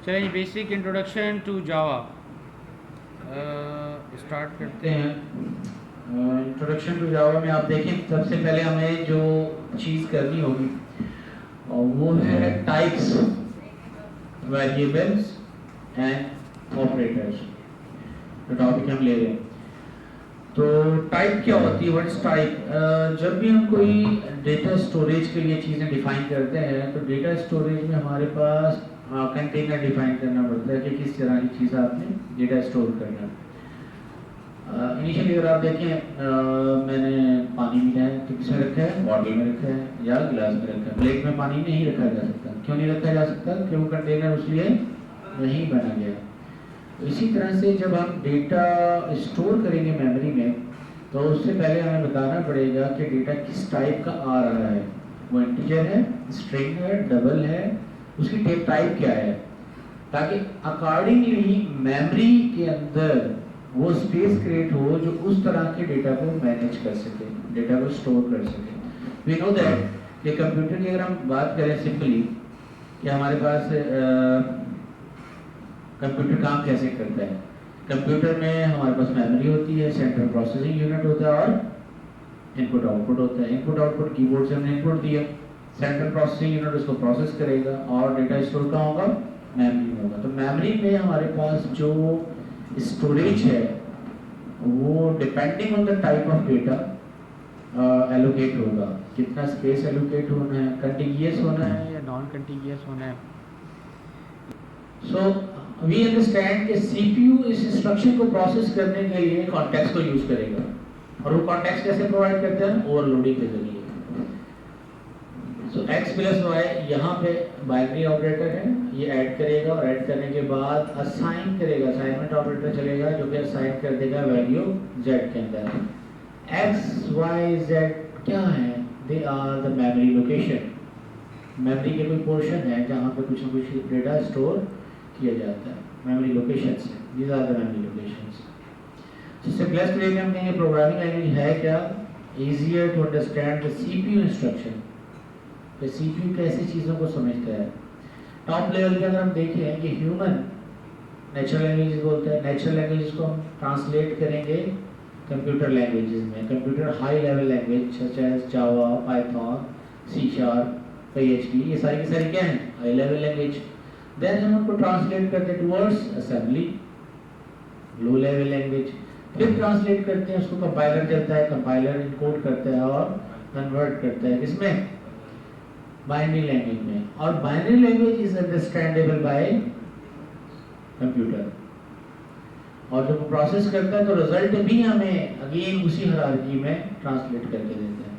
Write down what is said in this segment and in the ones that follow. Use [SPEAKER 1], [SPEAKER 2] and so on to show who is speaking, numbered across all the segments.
[SPEAKER 1] चलिए basic introduction to Java start करते हैं।
[SPEAKER 2] इंट्रोडक्शन टू जावा में आप देखें सबसे पहले हमें जो चीज़ करनी होगी और वो है टाइप्स, वेरिएबल्स एंड ऑपरेटर्स। तो टॉपिक हम ले रहे हैं। तो टाइप क्या होती है, व्हाट इज टाइप? जब भी हम कोई डेटा स्टोरेज के लिए चीज़ें डिफाइन करते हैं तो डेटा स्टोरेज में हमारे पास कंटेनर डिफाइन करना पड़ता है कि किस तरह की चीज़ आपने डेटा स्टोर करना है। इनिशियली अगर आप देखें मैंने पानी लिया है तो किसमें रखा है, बॉटल में रखा है या गिलास में रखा है। प्लेट में पानी नहीं रखा जा सकता। क्यों नहीं रखा जा सकता? क्योंकि कंटेनर उसलिए वहीं बना गया। तो इसी तरह से जब हम डेटा स्टोर करेंगे मेमोरी में तो उससे पहले हमें बताना पड़ेगा कि डेटा किस टाइप का आ रहा है। वो इंटीजर है, स्ट्रिंग है, डबल है, उसकी टाइप क्या है, ताकि अकॉर्डिंगली मेमोरी के अंदर वो स्पेस क्रिएट हो जो उस तरह के डेटा को मैनेज कर सके, डेटा को स्टोर कर सके। वी नो दैट कि कंप्यूटर की अगर हम बात करें सिंपली कि हमारे पास कंप्यूटर काम कैसे करता है। कंप्यूटर में हमारे पास मेमोरी होती है, सेंट्रल प्रोसेसिंग यूनिट होता है और इनपुट आउटपुट होता है। इनपुट आउटपुट कीबोर्ड से हमने इनपुट दिया, सेंट्रल प्रोसेसिंग यूनिट उसको प्रोसेस करेगा और डेटा स्टोर कहाँ होगा, मेमोरी में होगा। तो मेमोरी में हमारे पास जो स्टोरेज है वो depending on the type of data allocate होगा। कितना स्पेस एलोकेट होना है, कंटिन्यूअस होना है या नॉन कंटिन्यूअस होना है। सो वी अंडरस्टैंड कि सीपीयू इस इंस्ट्रक्शन को प्रोसेस करने के लिए कॉन्टेक्स्ट को यूज करेगा और वो कॉन्टेक्स्ट कैसे प्रोवाइड करते हैं, ओवरलोडिंग के जरिए। सो x प्लस वाई यहाँ पे बाइनरी ऑपरेटर है, ये ऐड करेगा और ऐड करने के बाद असाइन करेगा, असाइनमेंट ऑपरेटर चलेगा जो कि असाइन कर देगा वैल्यू z के अंदर। x y z क्या है? They are the memory location. Memory के कोई पोर्शन है जहाँ पे कुछ ना कुछ डेटा स्टोर किया जाता है, मेमोरी लोकेशंस है। These are the memory locations. तो सिंपलेस्ट वे में हम कहेंगे प्रोग्रामिंग लैंग्वेज है क्या, easier to understand the CPU instruction. तो सीपीयू कैसी चीज़ों को समझता है। टॉप लेवल पे अगर हम देखें कि ह्यूमन नेचुरल लैंग्वेज बोलते हैं, नेचुरल लैंग्वेज को हम ट्रांसलेट करेंगे कंप्यूटर लैंग्वेजेस में। Computer high level language such as Java, Python, C sharp, PHP, ये सारी की सारी क्या है, हाई लेवल लैंग्वेज। देन हम उनको ट्रांसलेट करते हैं towards assembly, low level language. फिर ट्रांसलेट करते हैं उसको, कंपाइलर चलता है, कंपाइलर इनकोड करता है और कन्वर्ट करता है इसमें बाइनरी लैंग्वेज में। और binary language is understandable bye computer और जब वो प्रोसेस करता है तो रिजल्ट भी हमें अगेन उसी हायरार्की में ट्रांसलेट करके देता है।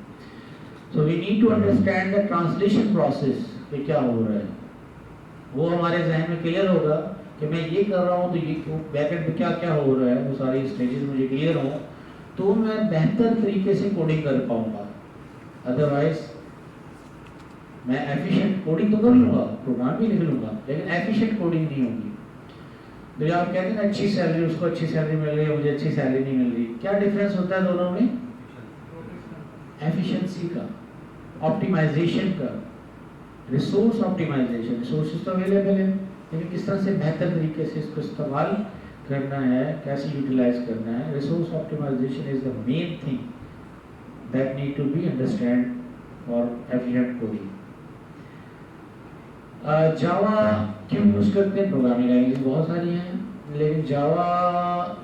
[SPEAKER 2] So we need to understand the translation process कि क्या हो रहा है। वो हमारे जहन में क्लियर होगा कि मैं ये कर रहा हूँ तो ये बैकएंड पे क्या क्या हो रहा है, वो सारी स्टेजेस मुझे क्लियर हो तो मैं बेहतर तरीके से कोडिंग कर पाऊंगा। अदरवाइज मैं एफिशिएंट कोडिंग तो कर लूँगा, प्रोग्राम भी लिख लूँगा, लेकिन एफिशिएंट कोडिंग नहीं होगी। तो जब आप कहते हैं ना अच्छी सैलरी, उसको अच्छी सैलरी मिल रही है, मुझे अच्छी सैलरी नहीं मिल रही, क्या डिफरेंस होता है दोनों में? एफिशिएंसी का, ऑप्टिमाइजेशन का, रिसोर्स ऑप्टिमाइजेशन। रिसोर्सेज तो अवेलेबल है लेकिन किस तरह से बेहतर तरीके से इसको इस्तेमाल करना है, कैसे यूटिलाइज करना है। Resource optimization is the main thing that need to be understand for efficient coding. Java क्यों यूज करते हैं? प्रोग्रामिंग लैंग्वेज बहुत सारी हैं लेकिन Java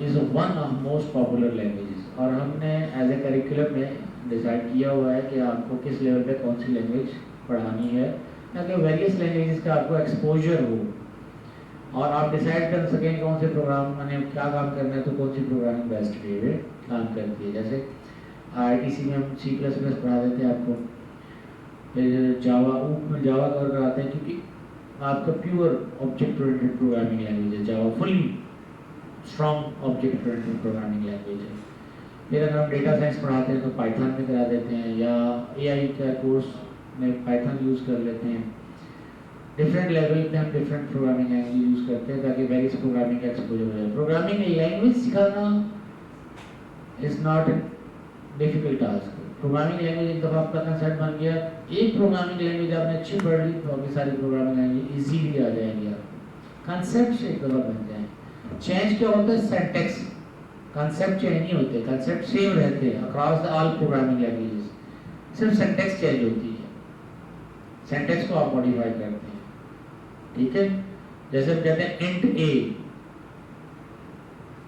[SPEAKER 2] is one of most popular languages और हमने एज ए करिकुलम में डिसाइड किया हुआ है कि आपको किस लेवल पे कौन सी लैंग्वेज पढ़ानी है ताकि वेरियस लैंग्वेजेस का आपको एक्सपोजर हो और आप डिसाइड कर सकें कौन से प्रोग्राम मैंने क्या काम करना है तो कौन सी प्रोग्रामिंग बेस्ट वे में काम करती है। जैसे IITC में हम C++ पढ़ा देते हैं आपको, फिर जावा कवर कराते हैं क्योंकि आपका pure object oriented programming language है Java, fully strong object oriented programming language है। फिर अगर हम डेटा साइंस पढ़ाते हैं तो पाइथन में करा देते हैं या AI का कोर्स में पाइथन यूज़ कर लेते हैं। डिफरेंट लेवल पे हम डिफरेंट प्रोग्रामिंग लैंग्वेज यूज़ करते हैं ताकि वेरियस प्रोग्रामिंग का एक्सपोजर हो जाए। प्रोग्रामिंग लैंग्वेज सिखाना is not a difficult task. Programming language एक दफ़ा आपका कंसेप्ट बन गया, एक प्रोग्रामिंग लैंग्वेज आपने अच्छी पढ़ ली तो बाकी सारी प्रोग्रामिंग लैंग्वेज इजीली आ जाएंगी आप। कंसेप्ट एक दफा बन जाए। चेंज क्या होता है? सिंटैक्स। कंसेप्ट चेंज नहीं होते, कंसेप्ट सेम रहते हैं across the all programming languages, सिर्फ सिंटैक्स चेंज होती है। सिंटैक्स को आप मॉडिफाई करते हैं, ठीक है। जैसे हम कहते हैं इंट ए,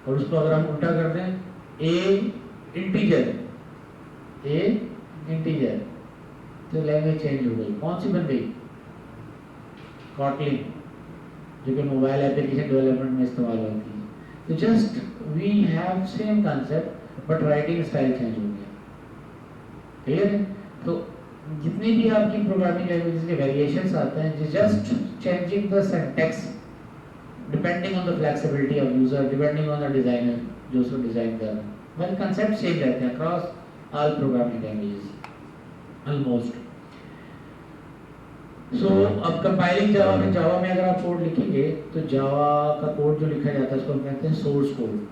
[SPEAKER 2] और उसको अगर हम उल्टा करते हैं ए इंटीजर, ए इंटीजर, तो लैंग्वेज चेंज हो गई। कौन सी बन गई? कॉटलिन, जो कि मोबाइल एप्लीकेशन डेवलपमेंट में इस्तेमाल होती है। तो just we have same concept but writing style change हो गया, क्लियर है। तो जितनी भी आपकी प्रोग्रामिंग लैंग्वेजेस के वेरिएशंस आते हैं, just changing the syntax depending on the flexibility of user, depending on the designer जो उसको डिजाइन कर रहा है, बट कंसेप्ट सेम रहते हैं across all programming languages almost. So अब कंपाइलिंग जावा में, जावा में अगर आप कोड लिखेंगे तो जावा का कोड जो लिखा जाता है उसको हम कहते हैं सोर्स कोड।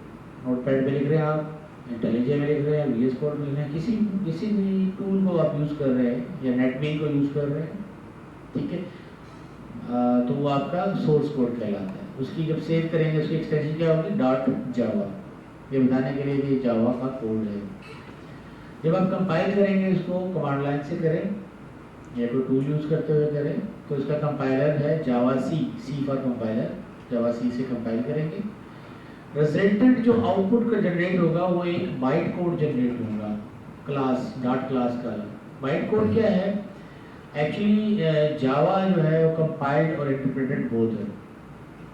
[SPEAKER 2] नोटपैड पे लिख रहे हैं आप, इंटेलिजेंट में लिख रहे हैं, वीएस कोड में लिख रहे हैं, किसी भी टूल को आप यूज़ कर रहे हैं या नेटबीन को यूज़ कर रहे हैं, ठीक है, तो वो आपका सोर्स कोड कहलाता है। उसकी जब सेव करेंगे उसकी एक्सटेंशन क्या होगी? डॉट जावा, ये बताने के लिए कि जावा का कोड है। जब आप कंपाइल करेंगे इसको कमांड लाइन से करें या कोई टूल यूज़ करते हुए करें, तो इसका कंपाइलर है जावा सी, सी फॉर कंपाइलर, जावा सी से कंपाइल करेंगे। रिजल्टेंट जो आउटपुट का जनरेट होगा वो एक बाइट कोड जनरेट होगा, क्लास डॉट क्लास का। बाइट कोड क्या है? एक्चुअली जावा जो है वो कंपाइल्ड और इंटरप्रेटेड बोथ है,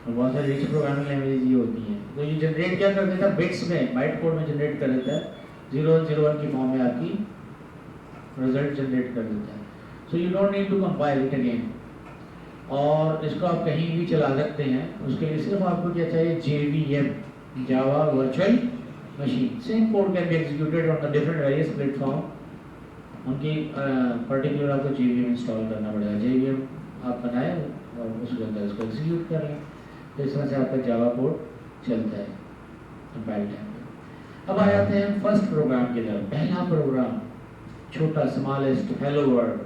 [SPEAKER 2] और बहुत सारी रिच प्रोग्रामिंग लैंग्वेज ये होती हैं। तो ये जनरेट क्या कर देता है? बिट्स में, बाइट कोड में जनरेट कर देता है, 0 की फॉर्म में आपकी रिजल्ट जनरेट कर देता है। So you don't need to compile it again, और इसको आप कहीं भी चला सकते हैं। उसके लिए सिर्फ आपको क्या चाहिए? JVM, Java virtual machine. Same code can be executed on the different various platform. उनकी पर्टिकुलर आपको JVM इंस्टॉल करना पड़ेगा। JVM आप बनाए और उसके अंदर इसको एग्जीक्यूट कर लें, तो इस तरह से आपका जावा कोड चलता है कंपाइल टाइम पे। अब आ जाते हैं फर्स्ट प्रोग्राम की तरफ। पहला प्रोग्राम, छोटा स्मॉलेस्ट हेलो वर्ल्ड,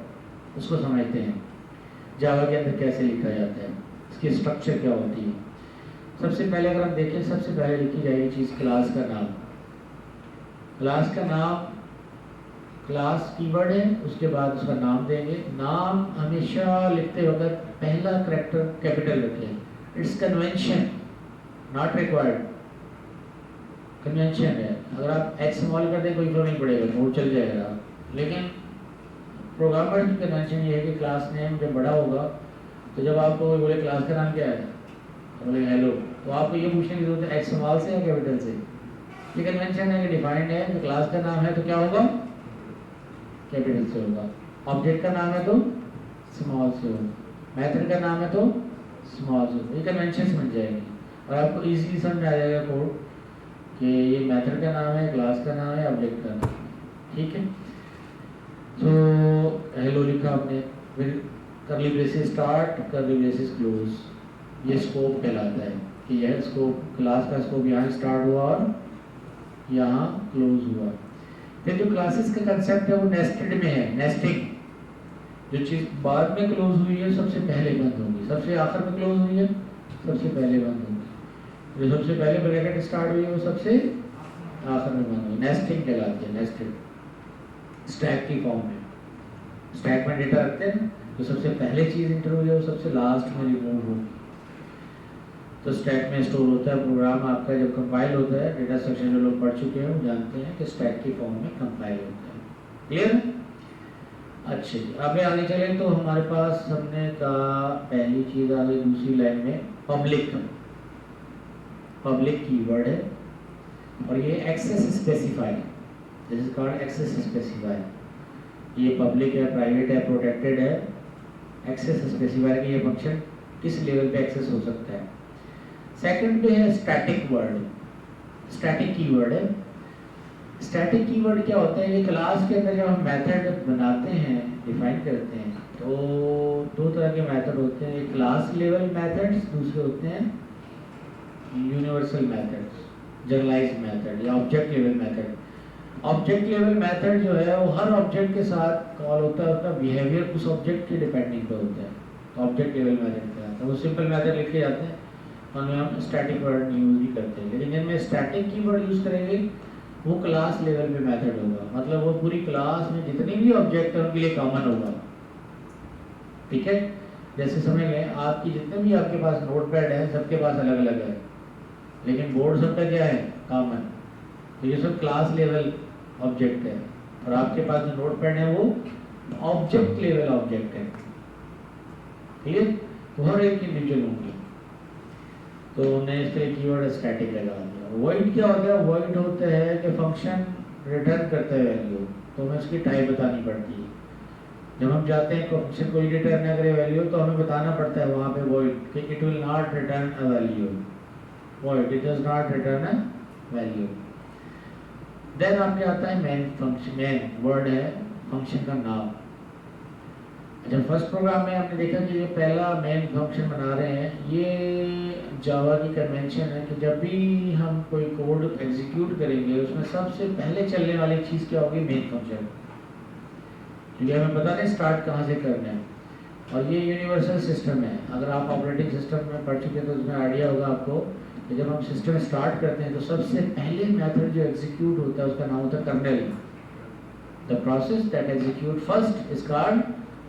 [SPEAKER 2] उसको समझते हैं जावा के अंदर कैसे लिखा जाता है, इसकी स्ट्रक्चर क्या होती है। सबसे पहले अगर हम देखें, सबसे पहले लिखी जाएगी चीज़ क्लास का नाम। क्लास का नाम, क्लास कीवर्ड है, उसके बाद उसका नाम देंगे। नाम हमेशा लिखते वक्त पहला कैरेक्टर कैपिटल रखें। It's convention, not required, convention है। अगर आप एक्स स्मॉल कर दें कोई फर्क नहीं पड़ेगा, नोट चल जाएगा। लेकिन प्रोग्रामर की कन्वेंशन ये है कि क्लास नेम जब बड़ा होगा, तो जब आपको बोले क्लास का नाम क्या है, तो बोले हेलो, तो आपको ये पूछने की जरूरत है एक्स स्मॉल से या कैपिटल से। ये कन्वेंशन है कि डिफाइंड है कि क्लास का नाम है तो क्या होगा? कैपिटल से होगा। ऑब्जेक्ट का नाम है तो स्मॉल से होगा, मेथड का नाम है तो स्मॉल से होगा। ये कन्वेंशन बन जाएंगे और आपको इजीली समझ में आ जाएगा कोड कि ये मेथड का नाम है, क्लास का नाम है, ऑब्जेक्ट का नाम है, ठीक है। तो हेलो लिखा आपने, फिर करली ब्रेसेस स्टार्ट, करली ब्रेसेस क्लोज, ये स्कोप कहलाता है कि यह स्कोप, क्लास का स्कोप यहाँ स्टार्ट हुआ और यहाँ क्लोज हुआ। फिर जो क्लासेस का कंसेप्ट है वो नेस्टेड में है, नेस्टिंग। जो चीज़ बाद में क्लोज हुई है सबसे पहले बंद होगी, सबसे आखिर में क्लोज हुई है सबसे पहले बंद होगी, जो सबसे पहले ब्रैकेट स्टार्ट हुई है वो सबसे आखिर में बंद होगी, नेस्टिंग कहलाती है, नेस्टेड। स्टैक की फॉर्म में, स्टैक में डेटा रखते हैं, जो सबसे पहले चीज़ इंटर हुई है वो सबसे लास्ट में रिमूव होगी। तो स्टैक में स्टोर होता है प्रोग्राम आपका। जब कंपाइल होता है, डेटा स्ट्रक्चर जो लोग पढ़ चुके हैं वो जानते हैं कि स्टैक की फॉर्म में कंपाइल होता है। क्लियर? अच्छे, अब आगे चले तो हमारे पास हमने कहा पहली चीज़ आ गई, दूसरी लाइन में पब्लिक, पब्लिक कीवर्ड है और ये access specify, this is called access specify. ये पब्लिक है, प्राइवेट है, प्रोटेक्टेड है। एक्सेस स्पेसिफायर की ये फंक्शन किस लेवल पे एक्सेस हो सकता है। सेकंड पे है स्टैटिक वर्ड, स्टैटिक कीवर्ड है। स्टैटिक कीवर्ड क्या होता है? ये क्लास के अंदर जब हम मेथड बनाते हैं, डिफाइन करते हैं, तो दो तरह के मेथड होते हैं, क्लास लेवल मेथड्स, दूसरे होते हैं यूनिवर्सल मेथड्स, जनरलाइज्ड मेथड या object level method. Object level method जो है वो हर ऑब्जेक्ट के साथ कॉल होता है, उसका बिहेवियर उस ऑब्जेक्ट के डिपेंडिंग पे होता है, तो ऑब्जेक्ट लेवल मेथड क्या होता है। वो सिंपल मेथड लिखे जाते हैं उनमें हम स्टैटिक वर्ड यूज़ ही करते हैं, लेकिन जिनमें स्टैटिक कीवर्ड यूज़ करेंगे वो क्लास लेवल पे मेथड होगा, मतलब वो पूरी क्लास में जितने भी ऑब्जेक्ट हैं उनके लिए कॉमन होगा। ठीक है, जैसे समझ लें आपकी जितने भी आपके पास नोटपैड है सबके पास अलग अलग है, लेकिन बोर्ड सबका क्या है, कॉमन। तो ये सब क्लास लेवल ऑब्जेक्ट है, और आपके पास जो नोटपैड है वो ऑब्जेक्ट लेवल ऑब्जेक्ट है। ठीक है, तो हर एक इंडिविजुअल होंगे। तो हमने इसके लिए कीवर्ड स्टैटिक लगा दिया। वॉइड क्या होता है, वॉइड होता है कि फंक्शन रिटर्न करता है वैल्यू, तो हमें उसकी टाइप बतानी पड़ती है। जब हम चाहते हैं फंक्शन कोई रिटर्न ना करे वैल्यू, तो हमें बताना पड़ता है वहाँ पे वॉइड कि it will not return a value, void it does not return a value. Then आपके आता है मेन फंक्शन, मेन वर्ड है फंक्शन का नाम। अच्छा, फर्स्ट प्रोग्राम में हमने देखा कि ये पहला मेन फंक्शन बना रहे हैं, ये जावा की कन्वेंशन है कि जब भी हम कोई कोड एग्जीक्यूट करेंगे उसमें सबसे पहले चलने वाली चीज़ क्या होगी, मेन फंक्शन। क्योंकि हमें पता नहीं स्टार्ट कहाँ से करना है, और ये यूनिवर्सल सिस्टम है। अगर आप ऑपरेटिंग सिस्टम में पढ़ चुके हैं तो उसमें आइडिया होगा आपको कि जब हम सिस्टम स्टार्ट करते हैं तो सबसे पहले मेथड जो एग्जीक्यूट होता है उसका नाम होता है kernel. The process that execute first is called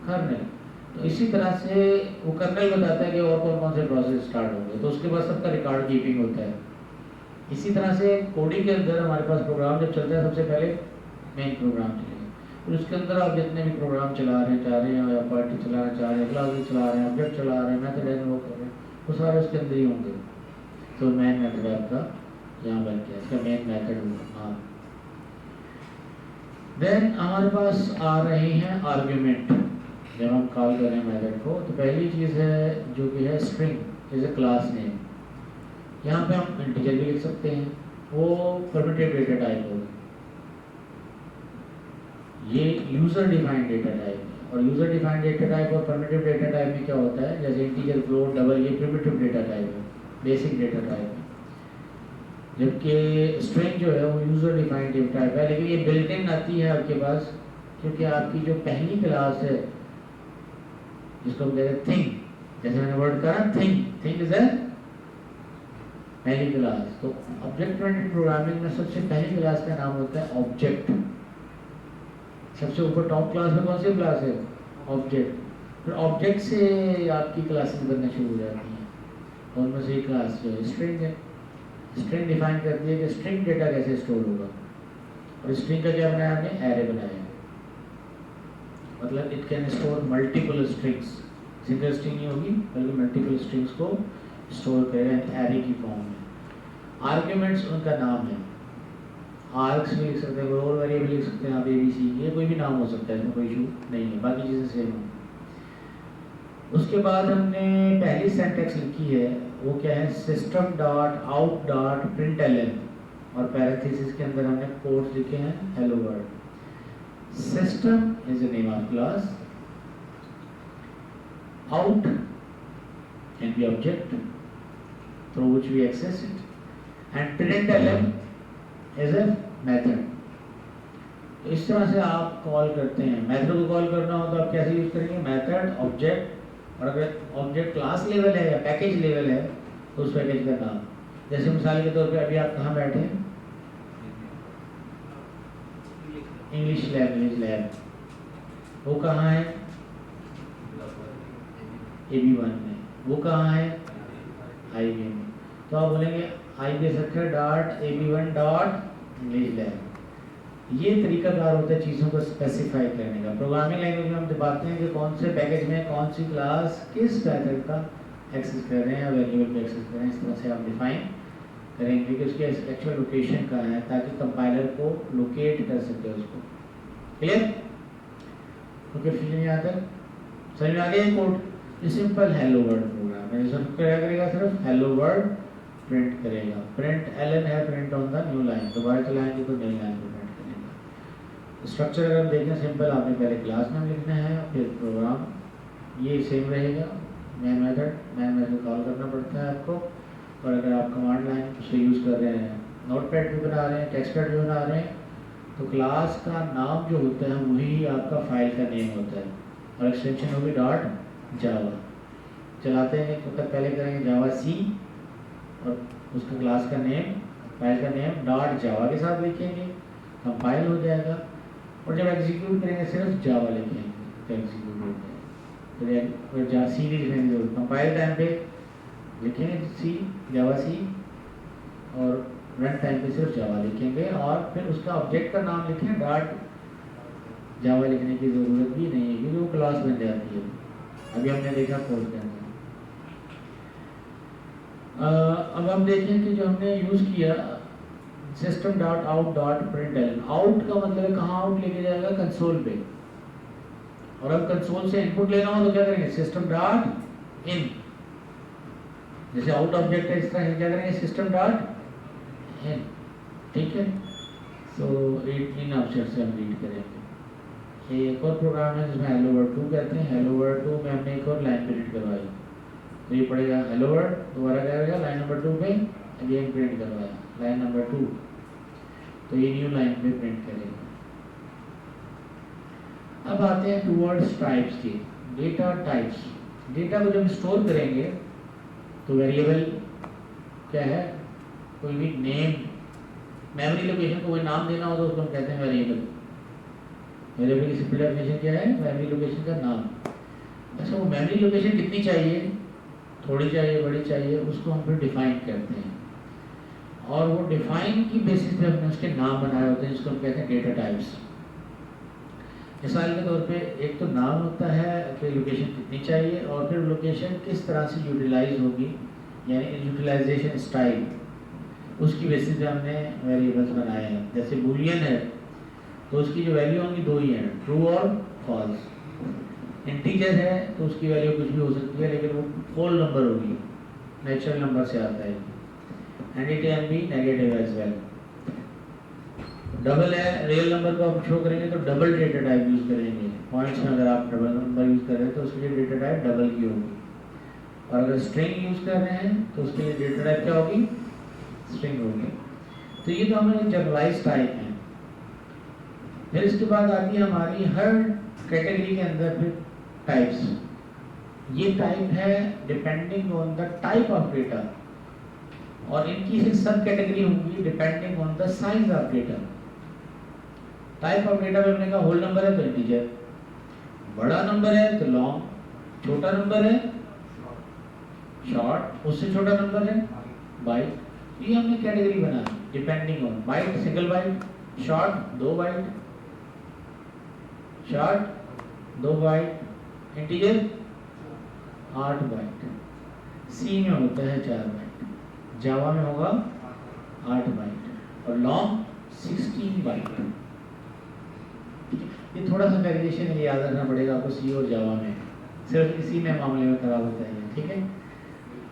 [SPEAKER 2] kernel. तो इसी तरह से वो कर्नेल बताता है कि और कौन कौन से प्रोसेस स्टार्ट होंगे, तो उसके बाद सबका रिकॉर्ड कीपिंग होता है। इसी तरह से कोडिंग के अंदर हमारे पास प्रोग्राम जब चलता है सबसे पहले मेन प्रोग्राम चलेगा, और उसके अंदर आप जितने भी प्रोग्राम चला रहे हैं, चाह रहे हैं या पार्टी चलाना चाह रहे हैं, क्लास चला रहे हैं, ऑब्जेक्ट चला रहे हैं, मेथड इन्वोक कर रहे हैं, वो सारे उसके अंदर ही होंगे। तो मेन मेथड आपका यहाँ बन गया, इसका मेन मेथड होगा। हाँ, देन हमारे पास आ रहे हैं आर्ग्यूमेंट। जब हम कॉल करें मेथड को तो पहली चीज़ है जो कि है string is a class name. यहाँ पे हम इंटीजर भी लिख सकते हैं, वो परमिटिव डेटा टाइप होगा। ये यूजर डिफाइंड डेटा टाइप है, और यूजर डिफाइंड डेटा टाइप और परमिटिव डेटा टाइप में क्या होता है, जैसे इंटीजर, फ्लोट, डबल, ये प्रिमिटिव डेटा टाइप है, बेसिक डेटा टाइप है। जबकि स्ट्रिंग जो है वो यूजर डिफाइंड डेटा टाइप है, लेकिन ये बिल्ट इन आती है आपके पास, क्योंकि आपकी जो पहली क्लास है जिसको हम कहते हैं थिंग, जैसे मैंने वर्ड कहा थिंग, थिंग इज ए पहली क्लास। तो ऑब्जेक्ट ओरिएंटेड प्रोग्रामिंग में सबसे पहली क्लास का नाम होता है ऑब्जेक्ट। सबसे ऊपर टॉप क्लास में कौन सी क्लास है, ऑब्जेक्ट। फिर ऑब्जेक्ट से आपकी क्लासेस बनना शुरू हो जाती हैं, और उनमें से एक क्लास जो है स्ट्रिंग है। स्ट्रिंग डिफाइन करती है कि स्ट्रिंग डेटा कैसे स्टोर होगा, और स्ट्रिंग का क्या बनाया हमने, एरे बनाया है। मतलब it can store multiple strings, single string नहीं होगी बल्कि मल्टीपल स्ट्रिंग्स को स्टोर करेगा एरे की फॉर्म में। आर्ग्यूमेंट्स उनका नाम है, आर्क्स भी लिख सकते हैं, ग्लोबल वेरिएबल लिख सकते हैं आप, ABC, ये कोई भी नाम हो सकता है, इसमें कोई इशू नहीं है, बाकी चीज़ें सेम हैं। उसके बाद हमने पहली सिंटैक्स लिखी है वो क्या है, system dot out dot println, और पैरेंथेसिस के अंदर हमने कोड्स लिखे हैं hello world. System is the name of class. Out can be object through which we access it, and println is a method. तो इस तरह से आप कॉल करते हैं। मेथड को कॉल करना हो तो आप कैसे यूज करेंगे, मेथड, ऑब्जेक्ट, और अगर ऑब्जेक्ट क्लास लेवल है या पैकेज लेवल है तो उस पैकेज का नाम। जैसे मिसाल के तौर पे अभी आप कहाँ बैठे हैं, इंग्लिश लैब, वो कहाँ है, AB1 में। वो कहाँ है, IB में। तो आप बोलेंगे IB sector dot AB1 dot English lab. ये तरीकाकार होता है चीज़ों को स्पेसिफाई करने का। प्रोग्रामिंग लैंग्वेज में हम दिखाते हैं कि कौन से पैकेज में कौन सी क्लास किस मेथड का एक्सेस कर रहे हैं या वेरिएबल को एक्सेस कर रहे हैं। इस तरह से आप डिफाइन करेंगे कि उसकी एक्चुअल लोकेशन कहाँ है, ताकि कंपाइलर को लोकेट कर सके उसको। क्लियर? तो कन्फ्यूजन यहाँ तक समझ में आ गया। कोड ये सिंपल हेलो वर्ल्ड प्रोग्राम है, इसमें क्या करेगा, सिर्फ हेलो वर्ल्ड प्रिंट करेगा। प्रिंट ln है, print on the new line, दोबारा चलाएंगे तो नई लाइन को प्रिंट करेगा। स्ट्रक्चर अगर हम देखें सिंपल, आपने पहले क्लास नाम लिखना है, फिर प्रोग्राम ये सेम रहेगा, मैन मेथड कॉल करना पड़ता है आपको। और अगर आप कमांड लाइन से यूज़ कर रहे हैं, नोटपैड भी बना रहे हैं, टेक्स्ट पैड भी बना रहे हैं, तो क्लास का नाम जो होता है वही आपका फाइल का नेम होता है, और एक्सटेंशन होगी डॉट जावा। चलाते हैं तो पहले करेंगे जावा C, और उसका क्लास का नेम, फाइल का नेम डॉट जावा के साथ लिखेंगे, कंपाइल हो जाएगा। और जब एग्जीक्यूट करेंगे सिर्फ जावा लिखेंगे तो एग्जीक्यूट हो जाएगा। फिर जहाँ सी नहीं लिखने की जरूरत, कंपाइल टाइम पे लिखेंगे सी, जावा सी, और रन टाइम पे सिर्फ जावा लिखेंगे। और फिर उसका ऑब्जेक्ट का नाम लिखेंगे, डॉट जावा लिखने की ज़रूरत भी नहीं है क्योंकि वो क्लास बन जाती है। अभी हमने देखा कोड के अंदर। अब हम देखें कि जो हमने यूज़ किया system dot out dot println. Out का मतलब है कहाँ आउट लेके जाएगा, कंसोल पे। और अब कंसोल से इनपुट लेना हो तो क्या करेंगे, सिस्टम डॉट इन। जैसे आउट ऑब्जेक्ट है इस तरह क्या करेंगे, सिस्टम डॉट इन। ठीक है, सो इन ऑब्जेक्ट से हम रीड करेंगे। एक और प्रोग्राम है जिसमें हेलो वर्ड 2 कहते हैं। हेलो वर्ड 2 में हमने एक और लाइन प्रिंट करवाई, तो ये पड़ेगा हेलो वर्ड, दोबारा क्या करेगा, लाइन नंबर 2 पे अगेन प्रिंट करवाया, लाइन नंबर 2, तो ये न्यू लाइन पे प्रिंट करेगा। अब आते हैं टूवर्ड्स टाइप्स के, डेटा टाइप्स। डेटा को जब स्टोर करेंगे तो वेरिएबल क्या है, कोई भी नेम, मेमोरी लोकेशन को कोई नाम देना हो तो उसको हम कहते हैं वेरिएबल। वेरिएबल की सिंपल डेफिनेशन क्या है, मेमोरी लोकेशन का नाम। अच्छा, वो मेमोरी लोकेशन कितनी चाहिए, थोड़ी चाहिए, बड़ी चाहिए, उसको हम फिर डिफाइन करते हैं। और वो डिफाइन की बेसिस पे हमने उसके नाम बनाए होते हैं जिसको हम कहते हैं डेटा टाइप्स। मिसाल के तौर पे एक तो नाम होता है कि लोकेशन कितनी चाहिए, और फिर लोकेशन किस तरह से यूटिलाइज होगी, यानी यूटिलाइजेशन स्टाइल, उसकी बेसिस पे हमने वेरिएबल्स बनाए हैं। जैसे बूलियन है तो उसकी जो वैल्यू होंगी दो ही हैं, ट्रू और फॉल्स। इंटीजर है तो उसकी वैल्यू कुछ भी हो सकती है लेकिन वो होल नंबर होगी, नेचुरल नंबर से आता है। And it can be negative as well. Double है, रियल नंबर को आप शो करेंगे तो डबल डेटा टाइप यूज करेंगे। पॉइंट्स में अगर आप डबल नंबर यूज कर रहे हैं तो उसके लिए डेटा टाइप डबल की होगी। और अगर स्ट्रिंग यूज कर रहे हैं तो उसके लिए डेटा टाइप क्या होगी, स्ट्रिंग होगी। तो ये तो हमारे जनरलाइज टाइप हैं। फिर इसके बाद आती है हमारी हर कैटेगरी के अंदर फिर टाइप्स। ये टाइप है depending on the type of data, और इनकी फिर सब कैटेगरी होंगी depending on the size of data. Type of data में हमने कहा होल नंबर है तो इंटीजर, बड़ा नंबर है तो लॉन्ग, छोटा नंबर है शॉर्ट, उससे छोटा नंबर है बाइट। ये हमने कैटेगरी बना depending on byte, single byte, short 2 byte, short 2 byte, integer 8 byte, C में होता है 4 बाइट, जावा में होगा 8 बाइट, और लॉन्ग 16 बाइट। ये थोड़ा सा वेरिएशन है, याद रखना पड़ेगा आपको सी और जावा में, सिर्फ इसी में मामले में खराब होता है। ठीक है,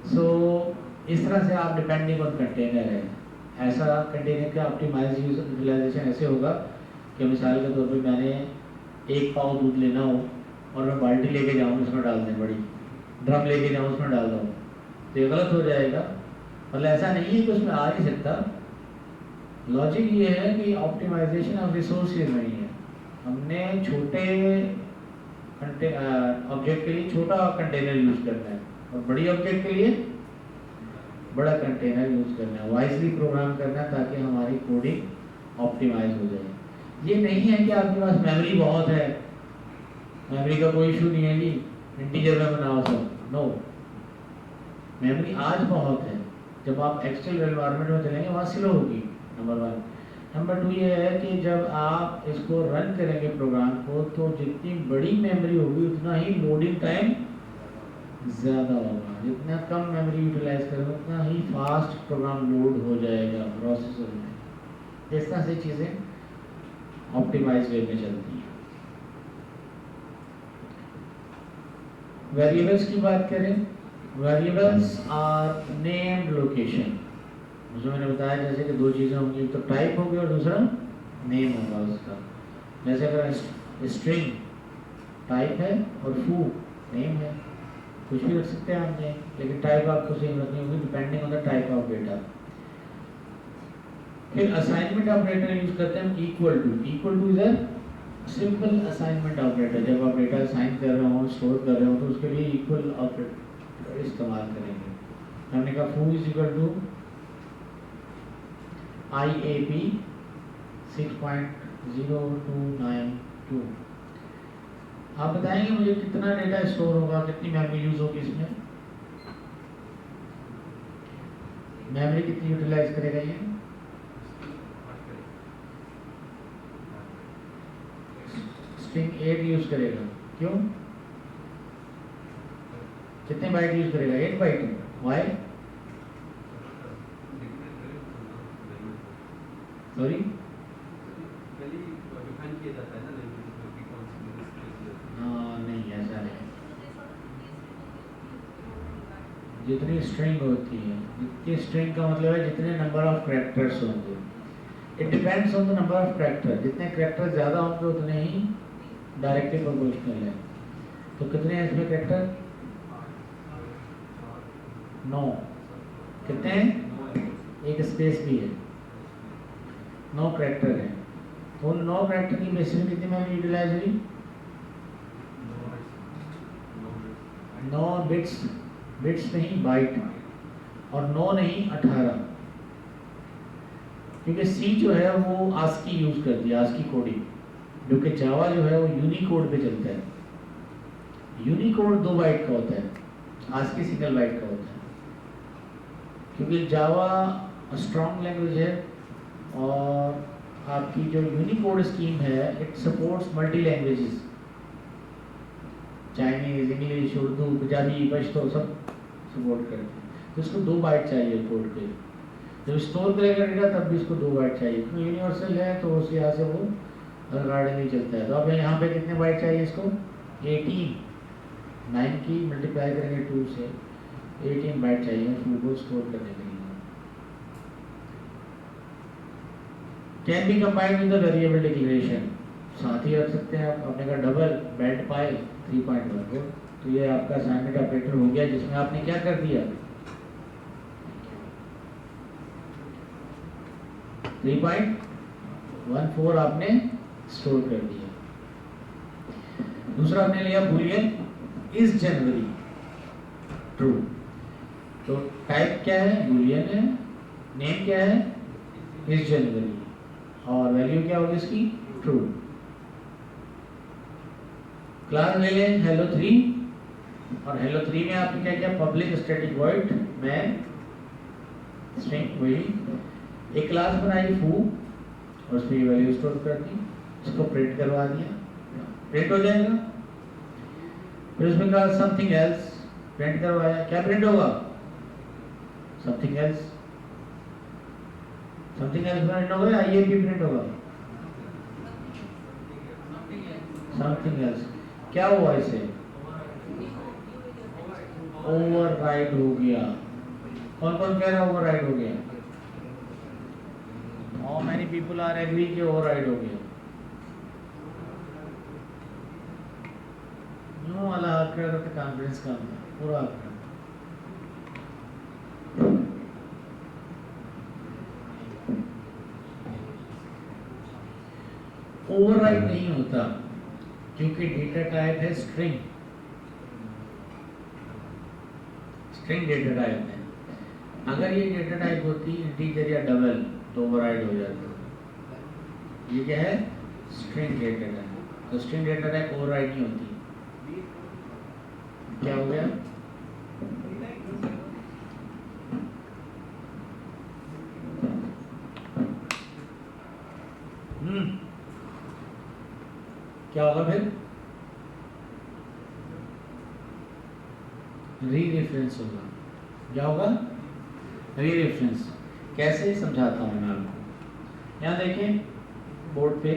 [SPEAKER 2] सो इस तरह से आप डिपेंडिंग ऑन कंटेनर है। ऐसा कंटेनर का ऑप्टिमाइज यूटिलाइजेशन ऐसे होगा कि मिसाल के तौर पे मैंने 1 पाव दूध लेना हो और मैं बाल्टी लेके जाऊँ उसमें डाल दें, बड़ी ड्रम लेके जाऊँ उसमें डाल दूँ, तो ये गलत हो जाएगा। मतलब ऐसा नहीं है कि उसमें आ नहीं सकता। लॉजिक ये है कि ऑप्टिमाइजेशन ऑफ रिसोर्सेज नहीं है। हमने छोटे ऑब्जेक्ट के लिए छोटा कंटेनर यूज करना है और बड़ी ऑब्जेक्ट के लिए बड़ा कंटेनर यूज करना है, वाइजली प्रोग्राम करना है ताकि हमारी कोडिंग ऑप्टिमाइज हो जाए। ये नहीं है कि आपके पास मेमोरी बहुत है, मेमोरी का कोई इशू नहीं है जी, इंटीजर में बनाओ सब, नो। मेमोरी आज बहुत है, जब आप एक्सटर्नल एनवायरनमेंट में चलेंगे वहाँ स्लो होगी, नंबर 1। नंबर 2 ये है कि जब आप इसको रन करेंगे प्रोग्राम को, तो जितनी बड़ी मेमोरी होगी उतना ही लोडिंग टाइम ज़्यादा होगा। जितना कम मेमोरी यूटिलाइज करेंगे उतना ही फास्ट प्रोग्राम लोड हो जाएगा प्रोसेसर में। इस तरह से चीज़ें ऑप्टिमाइज वे में चलती हैं। वेरिएबल्स की बात करें, वेरिएबल्स आर नेम्ड लोकेशन। उसमें मैंने बताया जैसे कि 2 चीज़ें होंगी, एक तो टाइप होगी और दूसरा नेम होगा उसका। जैसे अगर स्ट्रिंग टाइप है और फू नेम है, कुछ भी रख सकते हैं आपने, लेकिन टाइप आपको सेम रखनी होगी depending on the type of data. फिर असाइनमेंट ऑपरेटर यूज करते हैं हम, equal two is a simple assignment operator. जब आप डेटा असाइन कर रहे हो, स्टोर कर रहे हो, तो उसके लिए इक्वल ऑपरेटर इस्तेमाल करेंगे। हमने कहा फू इज इक्वल टू IAP 6.0292। आप बताएंगे मुझे कितना डेटा स्टोर होगा, कितनी मेमोरी यूज होगी इसमें, मेमोरी कितनी यूटिलाइज करेगा ये? स्ट्रिंग 8 यूज करेगा। क्यों? कितने बाइट यूज करेगा? 8 बाइट। वाई? सॉरी, हाँ नहीं ऐसा नहीं। जितनी स्ट्रिंग होती है, जितनी स्ट्रिंग का मतलब है जितने नंबर ऑफ कैरेक्टर्स होंगे। It depends on the number of character. जितने कैरेक्टर ज़्यादा होंगे उतने ही डायरेक्टली प्रोपोर्शनल है। तो कितने हैं इसमें कैरेक्टर? 9। कितने हैं? एक स्पेस भी है, 9 कैरेक्टर हैं। तो उन 9 कैरेक्टर की बेसिस में कितनी मेमोरी यूटिलाइज हुई? 9 बिट्स नहीं बाइट, और 9 नहीं 18, क्योंकि सी जो है वो आस्की यूज करती है, आस्की कोडिंग, जो कि जावा जो है वो यूनिकोड पे चलता है। यूनिकोड 2 बाइट का होता है, आस्की सिंगल बाइट का होता है। क्योंकि जावा स्ट्रॉन्ग लैंग्वेज है और आपकी जो यूनिकोड स्कीम है it supports multi languages, Chinese, English, Urdu, Punjabi, Pashto सब सपोर्ट करते हैं। तो इसको 2 बाइट चाहिए कोड के। जब स्टोर करेगा डेटा तब भी इसको 2 बाइट चाहिए, क्योंकि यूनिवर्सल है तो उस लिहाज से वो अलगाड़े नहीं चलता है। तो अब यहाँ पे कितने बाइट चाहिए इसको? 18। 9 की मल्टीप्लाई करेंगे 2 से, 18 बाइट चाहिए फूड को स्टोर करने के लिए। Can be combined with the variable declaration, साथ ही रख सकते हैं आप। आपने कहा डबल बेड पाई 3.14, तो ये आपका असाइनमेंट ऑपरेटर हो गया जिसमें आपने क्या कर दिया? 3.14 आपने स्टोर कर दिया। दूसरा आपने लिया बूलियन इस जनवरी ट्रू, तो टाइप क्या है? बूलियन है, नेम क्या है? इस जनवरी, और वैल्यू क्या होगी इसकी? ट्रू। क्लास ले लें hello 3, और hello 3 में आपने क्या किया? Public static void main string, वही एक क्लास बनाई फू और उसमें ये वैल्यू स्टोर कर दी, इसको प्रिंट करवा दिया, प्रिंट हो जाएगा। फिर उसमें कहा समथिंग एल्स, प्रिंट करवाया, क्या प्रिंट होगा? Something else. Something else print होगा या IAP प्रिंट होगा? Something else. क्या हुआ इसे? ओवरराइड हो गया। कौन कौन कह रहा है ओवरराइड हो गया? How many people are agree कि ओवरराइड हो गया? नो वाला हाथ खड़ा करके कॉन्फ्रेंस का पूरा हाथ खड़ा। ओवरराइड नहीं होता क्योंकि डेटा टाइप है स्ट्रिंग, स्ट्रिंग डेटा टाइप है। अगर ये डेटा टाइप होती इंटीजर या डबल तो ओवरराइड हो जाता। ये क्या है? String data type. तो स्ट्रिंग डेटा टाइप ओवरराइड नहीं होती। क्या हो गया? क्या होगा फिर? री रेफरेंस होगा। क्या होगा? री रेफरेंस। कैसे समझाता हूँ मैं आपको। यहाँ देखिए बोर्ड पे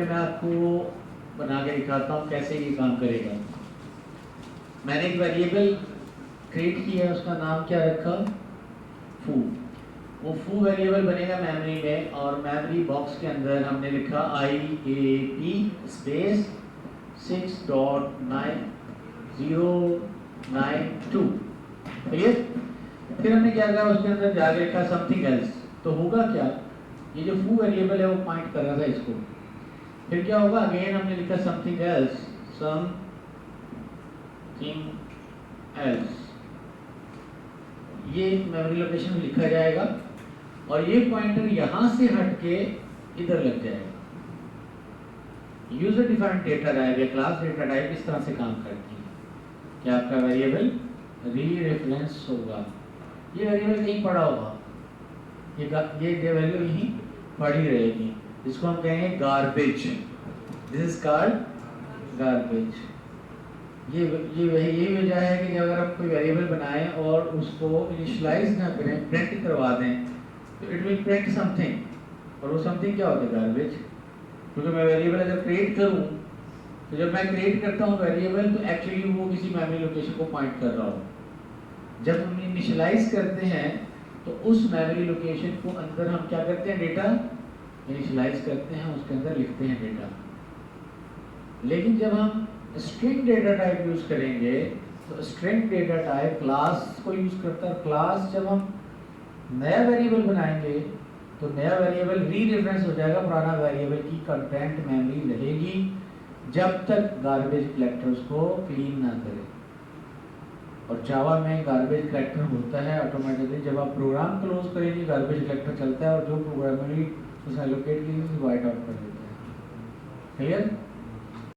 [SPEAKER 2] मैं आपको बना के दिखाता हूँ कैसे ये काम करेगा। मैंने एक वेरिएबल क्रिएट किया, उसका नाम क्या रखा? फू। वो फू वेरिएबल बनेगा मेमोरी में, और मेमोरी बॉक्स के अंदर हमने लिखा IAP स्पेस 6.9092। क्लियर? फिर हमने क्या कहा? उसके अंदर जाके लिखा समथिंग एल्स। तो होगा क्या? ये जो फू वेरिएबल है वो पॉइंट कर रहा था इसको। फिर क्या होगा? अगेन हमने लिखा समथिंग एल्स, समथिंग एल्स, ये मेमोरी लोकेशन में लिखा जाएगा और ये पॉइंटर यहाँ से हट के इधर लग जाएगा। यूजर डिफाइंड डेटा टाइप या क्लास डेटा टाइप इस तरह से काम करती है कि आपका वेरिएबल री रेफरेंस होगा, ये वेरिएबल कहीं पड़ा होगा, ये वैल्यू यहीं पड़ी रहेगी, इसको हम कहेंगे garbage. This is called garbage. ये यही वजह है कि अगर आप कोई वेरिएबल बनाएं और उसको इनिशियलाइज ना करें, प्रिंट करवा दें, तो इट विल प्रिंट समथिंग, और वो समथिंग क्या होता है? गार्बेज। क्योंकि मैं वेरिएबल अगर क्रिएट करूं, तो जब मैं क्रिएट करता हूं वेरिएबल, तो एक्चुअली वो किसी मेमोरी लोकेशन को पॉइंट कर रहा हो। जब हम इनिशियलाइज करते हैं तो उस मेमोरी लोकेशन को अंदर हम क्या करते हैं? डेटा इनिशियलाइज करते हैं, उसके अंदर लिखते हैं डेटा। लेकिन जब हम स्ट्रिंग डेटा टाइप यूज करेंगे, तो स्ट्रिंग डेटा टाइप क्लास को यूज करता है। क्लास जब हम नया वेरिएबल बनाएंगे, तो नया वेरिएबल री रेफरेंस हो जाएगा, पुराना वेरिएबल की कंटेंट मेमोरी रहेगी जब तक गार्बेज कलेक्टर उसको क्लीन ना करे। और जावा में गार्बेज कलेक्टर होता है ऑटोमेटिकली, जब आप प्रोग्राम क्लोज करेंगे गार्बेज कलेक्टर चलता है और जो प्रोग्राम उसने एलोकेट की वाइट आउट कर देता है। क्लियर?